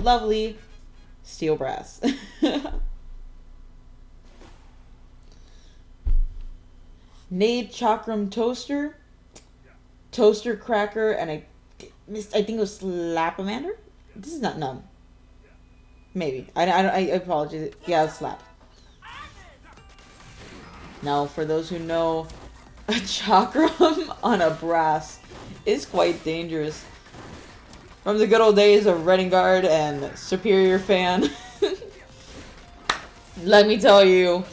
lovely steel brass. Nade Chakram Toaster, Toaster Cracker, and I think it was Slapamander? This is not numb. Maybe. I apologize. Yeah, it's Slap. Now, for those who know, a Chakram on a brass is quite dangerous. From the good old days of Renegard and Superior Fan, let me tell you,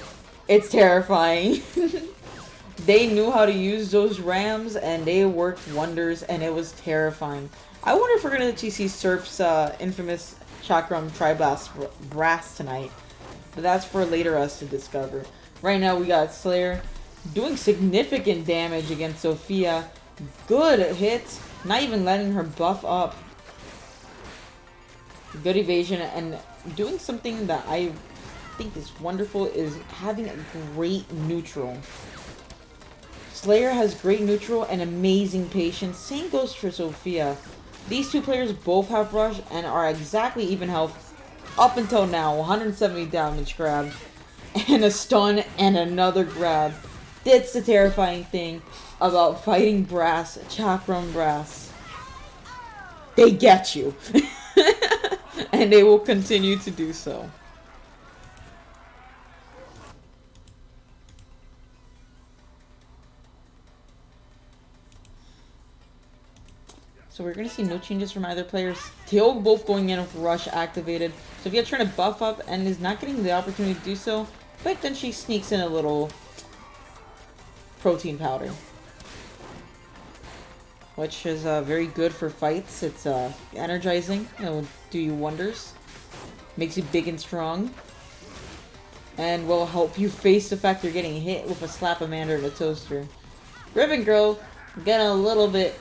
it's terrifying. They knew how to use those rams, and they worked wonders, and it was terrifying. I wonder if we're going to actually see Serp's infamous Chakram Tri-Blast Brass tonight. But that's for later us to discover. Right now, we got Slayer doing significant damage against Sophia. Good hits, not even letting her buff up. Good evasion, and doing something that I think is wonderful is having a great neutral. Slayer has great neutral and amazing patience. Same goes for Sophia. These two players both have rush and are exactly even health up until now. 170 damage grab and a stun and another grab. That's the terrifying thing about fighting brass, Chakram brass. They get you. And they will continue to do so. So we're going to see no changes from either player. Still both going in with rush activated. So if you're trying to buff up and is not getting the opportunity to do so, but then she sneaks in a little protein powder, which is very good for fights. It's energizing. It will do you wonders. Makes you big and strong. And will help you face the fact you're getting hit with a Slapamander and a Toaster. Ribbon Girl getting a little bit...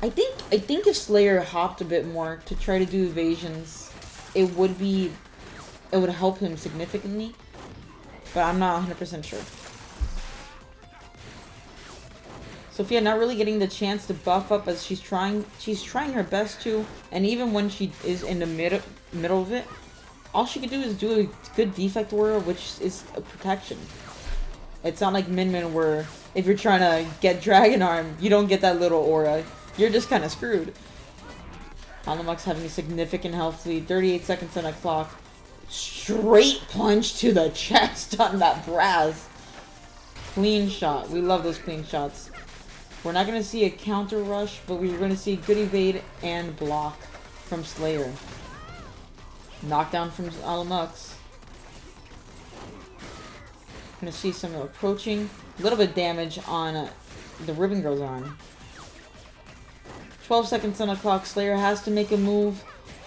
I think if Slayer hopped a bit more to try to do evasions, it would help him significantly. But I'm not 100% sure. Sophia not really getting the chance to buff up as she's trying her best to, and even when she is in the middle of it, all she can do is do a good defect aura, which is a protection. It's not like Min Min where if you're trying to get Dragon Arm, you don't get that little aura. You're just kind of screwed. ALUMOX having a significant health lead. 38 seconds on the clock. Straight punch to the chest on that brass. Clean shot. We love those clean shots. We're not going to see a counter rush, but we're going to see good evade and block from Slayer. Knockdown from ALUMOX. Going to see some approaching. A little bit of damage on the Ribbon Girl's arm. 12 seconds on the clock. Slayer has to make a move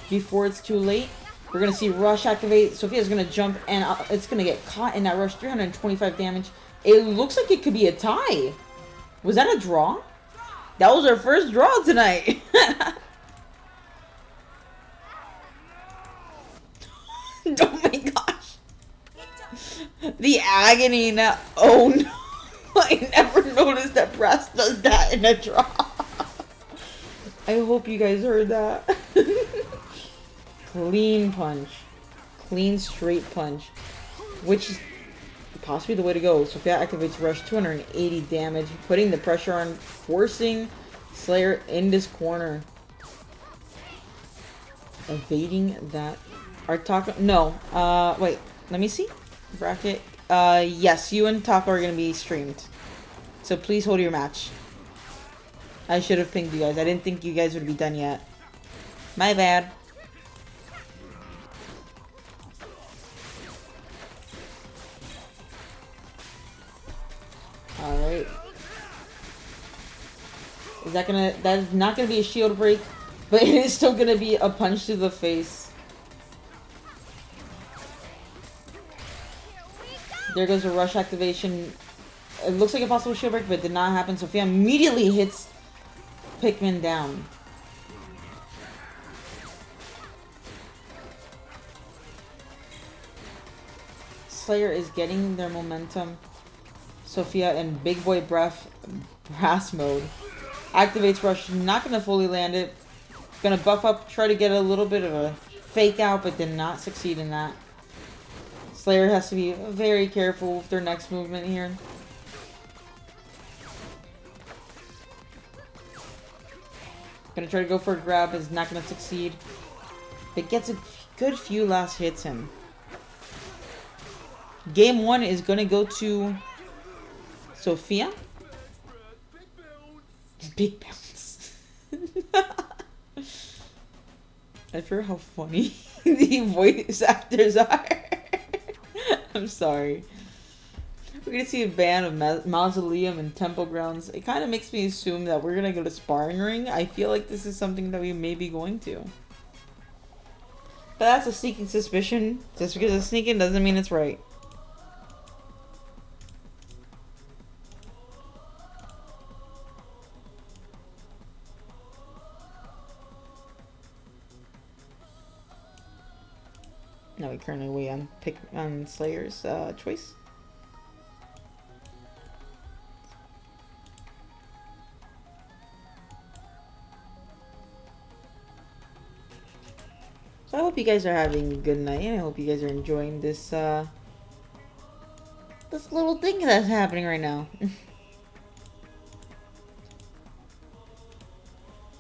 before it's too late. We're going to see rush activate. Sophia's going to jump and it's going to get caught in that rush. 325 damage. It looks like it could be a tie. Was that a draw? That was our first draw tonight. Oh my gosh. The agony now. Oh no. I never noticed that brass does that in a draw. I hope you guys heard that. Clean punch. Clean straight punch. Which is possibly the way to go. Sophia activates rush, 280 damage. Putting the pressure on, forcing Slayer in this corner. Evading that. No. Wait. Let me see. Bracket. Yes, you and Taco are going to be streamed. So please hold your match. I should have pinged you guys. I didn't think you guys would be done yet. My bad. Alright. That is not gonna be a shield break, but it is still gonna be a punch to the face. There goes a rush activation. It looks like a possible shield break, but it did not happen. Sophia immediately hits Pikmin down. Slayer is getting their momentum. Sophia in Big Boy Brass mode. Activates rush. Not going to fully land it. Gonna buff up, try to get a little bit of a fake out, but did not succeed in that. Slayer has to be very careful with their next movement here. Gonna try to go for a grab, is not gonna succeed. But gets a good few last hits in. Game 1 is gonna go to Sophia. Big bounce. I forget how funny the voice actors are. I'm sorry. We're gonna see a ban of Mausoleum and Temple Grounds. It kind of makes me assume that we're gonna go to Sparring Ring. I feel like this is something that we may be going to. But that's a sneaking suspicion. Just because it's sneaking doesn't mean it's right. Now we currently wait on Slayer's choice. So I hope you guys are having a good night, and I hope you guys are enjoying this this little thing that's happening right now.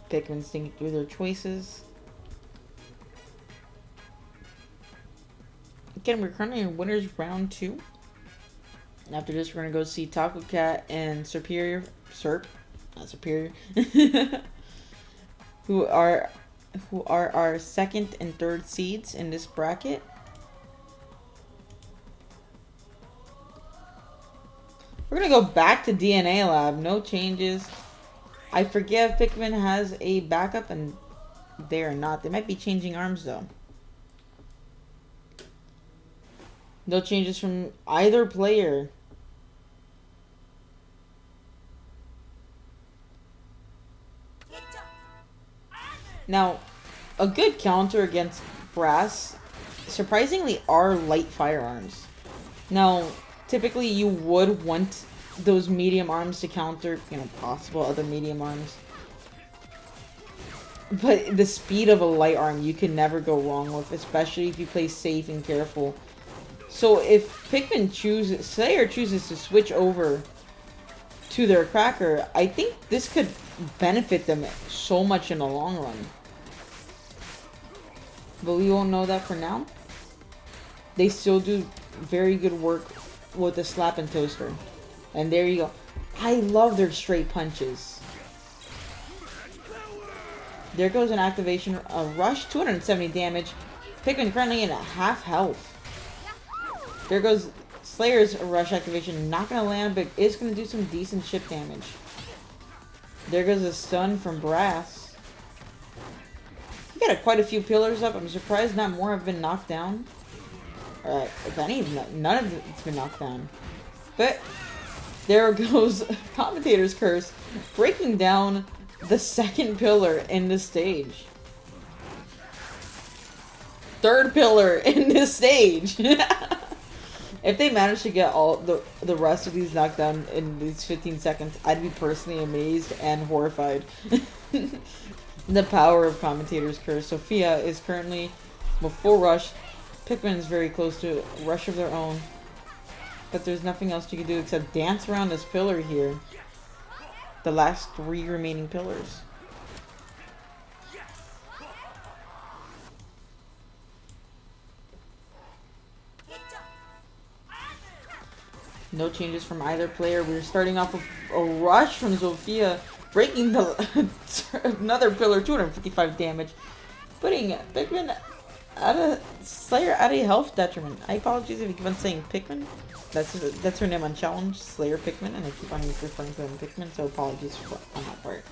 Pikmin's thinking through their choices. Again, we're currently in winners round 2. After this, we're gonna go see Taco Cat and Superior, not Superior, who are our second and third seeds in this bracket. We're gonna go back to DNA Lab. No changes. I forget if Pikmin has a backup, and they are not. They might be changing arms though. No changes from either player. Now, a good counter against Brass, surprisingly, are light firearms. Now, typically you would want those medium arms to counter, possible other medium arms. But the speed of a light arm, you can never go wrong with, especially if you play safe and careful. So if Slayer chooses to switch over to their cracker, I think this could benefit them so much in the long run. But we won't know that for now. They still do very good work with the slap and toaster. And there you go. I love their straight punches. There goes an activation, a rush, 270 damage. Pikmin currently in a half health. There goes Slayer's rush activation. Not going to land, but is going to do some decent chip damage. There goes a stun from Brass. We got quite a few pillars up. I'm surprised not more have been knocked down. If any, none of it's been knocked down. But there goes Commentator's Curse, breaking down the second pillar in this stage. Third pillar in this stage. If they manage to get all the rest of these knocked down in these 15 seconds, I'd be personally amazed and horrified. The power of Commentator's Curse. Sophia is currently with full rush. Pikmin is very close to a rush of their own. But there's nothing else you can do except dance around this pillar here. The last 3 remaining pillars. No changes from either player. We're starting off with a rush from Sophia, breaking the another pillar, 255 damage, putting Pikmin at a Slayer at a health detriment. I apologize if you keep on saying Pikmin. That's her name on challenge, Slayer Pikmin, and I keep on referring to them Pikmin. So apologies on that part.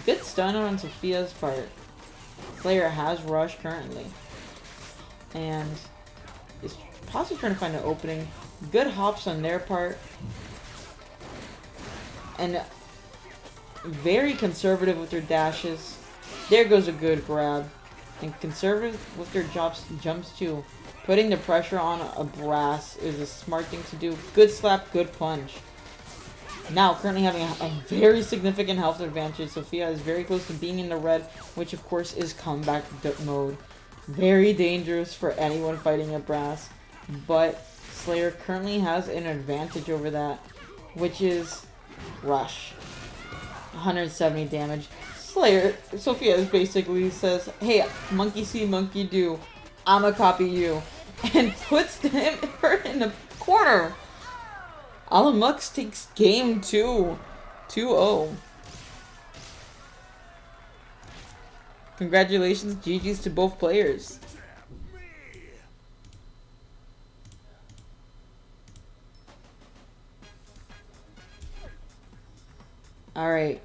Good stun on Sophia's part. Slayer has rush currently, and is possibly trying to find an opening. Good hops on their part. And very conservative with their dashes. There goes a good grab. And conservative with their jumps too. Putting the pressure on a Brass is a smart thing to do. Good slap, good punch. Now, currently having a very significant health advantage. Sophia is very close to being in the red, which of course is comeback mode. Very dangerous for anyone fighting at brass. But Slayer currently has an advantage over that, which is rush. 170 damage. Sophia basically says, hey, monkey see, monkey do. I'ma copy you. And puts her in the corner. ALUMOX takes game 2. 2-0. Congratulations, GG's to both players. Alright.